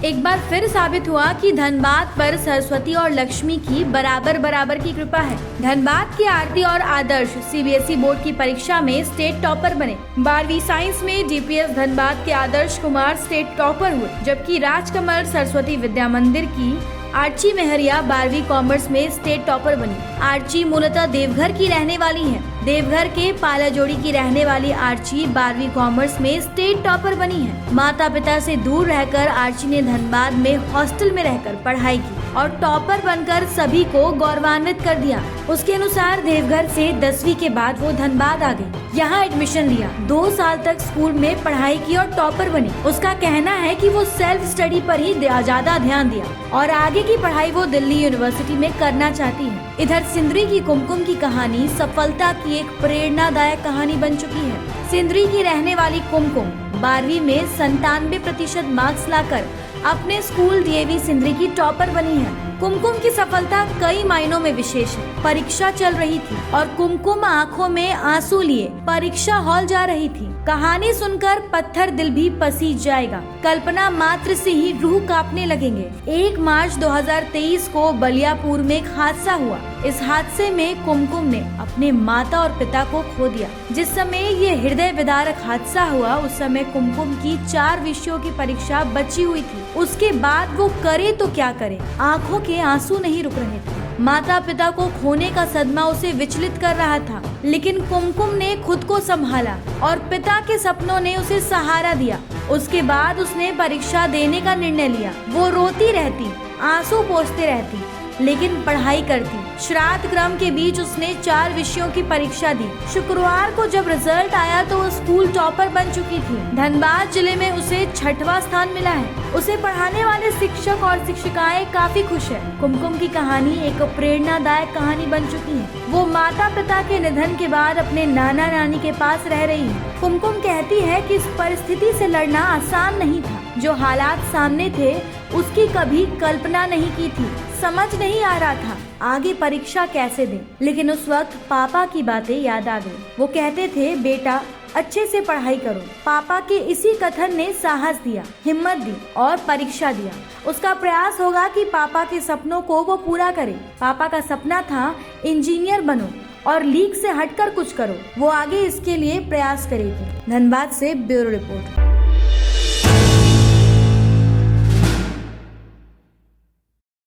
एक बार फिर साबित हुआ कि धनबाद पर सरस्वती और लक्ष्मी की बराबर की कृपा है। धनबाद की आरती और आदर्श सीबीएसई बोर्ड की परीक्षा में स्टेट टॉपर बने। 12वीं साइंस में डीपीएस धनबाद के आदर्श कुमार स्टेट टॉपर हुए, जबकि राजकमल सरस्वती विद्या मंदिर की आर्ची मेहरिया 12वीं कॉमर्स में स्टेट टॉपर बनी। आर्ची मूलतः देवघर की रहने वाली है। देवघर के पालाजोड़ी की रहने वाली आर्ची 12वीं कॉमर्स में स्टेट टॉपर बनी है। माता पिता से दूर रहकर आर्ची ने धनबाद में हॉस्टल में रहकर पढ़ाई की और टॉपर बनकर सभी को गौरवान्वित कर दिया। उसके अनुसार देवघर से 10वीं के बाद वो धनबाद आ गई। यहाँ एडमिशन लिया, 2 साल तक स्कूल में पढ़ाई की और टॉपर बनी। उसका कहना है कि वो सेल्फ स्टडी पर ही ज्यादा ध्यान दिया और आगे की पढ़ाई वो दिल्ली यूनिवर्सिटी में करना चाहती है। इधर सिंदरी की कुमकुम की कहानी सफलता की एक प्रेरणादायक कहानी बन चुकी है। सिंदरी की रहने वाली कुमकुम 12वीं में 97% मार्क्स लाकर अपने स्कूल डीएवी सिंदरी की टॉपर बनी है। कुमकुम की सफलता कई मायनों में विशेष है। परीक्षा चल रही थी और कुमकुम आंखों में आंसू लिए परीक्षा हॉल जा रही थी। कहानी सुनकर पत्थर दिल भी पसीज जाएगा। कल्पना मात्र से ही रूह कांपने लगेंगे। 1 मार्च 2023 को बलियापुर में एक हादसा हुआ। इस हादसे में कुमकुम ने अपने माता और पिता को खो दिया। जिस समय ये हृदय विदारक हादसा हुआ, उस समय कुमकुम की 4 विषयों की परीक्षा बची हुई थी। उसके बाद वो करे तो क्या करे, आंखों के आंसू नहीं रुक रहे थे। माता पिता को खोने का सदमा उसे विचलित कर रहा था, लेकिन कुमकुम ने खुद को संभाला और पिता के सपनों ने उसे सहारा दिया। उसके बाद उसने परीक्षा देने का निर्णय लिया। वो रोती रहती, आंसू पोंछते रहती, लेकिन पढ़ाई करती। श्राद्ध क्रम के बीच उसने 4 विषयों की परीक्षा दी। शुक्रवार को जब रिजल्ट आया तो वो स्कूल टॉपर बन चुकी थी। धनबाद जिले में उसे 6वां स्थान मिला है। उसे पढ़ाने वाले शिक्षक और शिक्षिकाएं काफी खुश है। कुमकुम की कहानी एक प्रेरणादायक कहानी बन चुकी है। वो माता पिता के निधन के बाद अपने नाना नानी के पास रह रही है। कुमकुम कहती है कि इस परिस्थिति से लड़ना आसान नहीं था। जो हालात सामने थे उसकी कभी कल्पना नहीं की थी। समझ नहीं आ रहा था आगे परीक्षा कैसे दें, लेकिन उस वक्त पापा की बातें याद आ गई। वो कहते थे, बेटा अच्छे से पढ़ाई करो। पापा के इसी कथन ने साहस दिया, हिम्मत दी और परीक्षा दिया। उसका प्रयास होगा कि पापा के सपनों को वो पूरा करे। पापा का सपना था इंजीनियर बनो और लीक से हटकर कुछ करो। वो आगे इसके लिए प्रयास करेगी। धनबाद से ब्यूरो रिपोर्ट।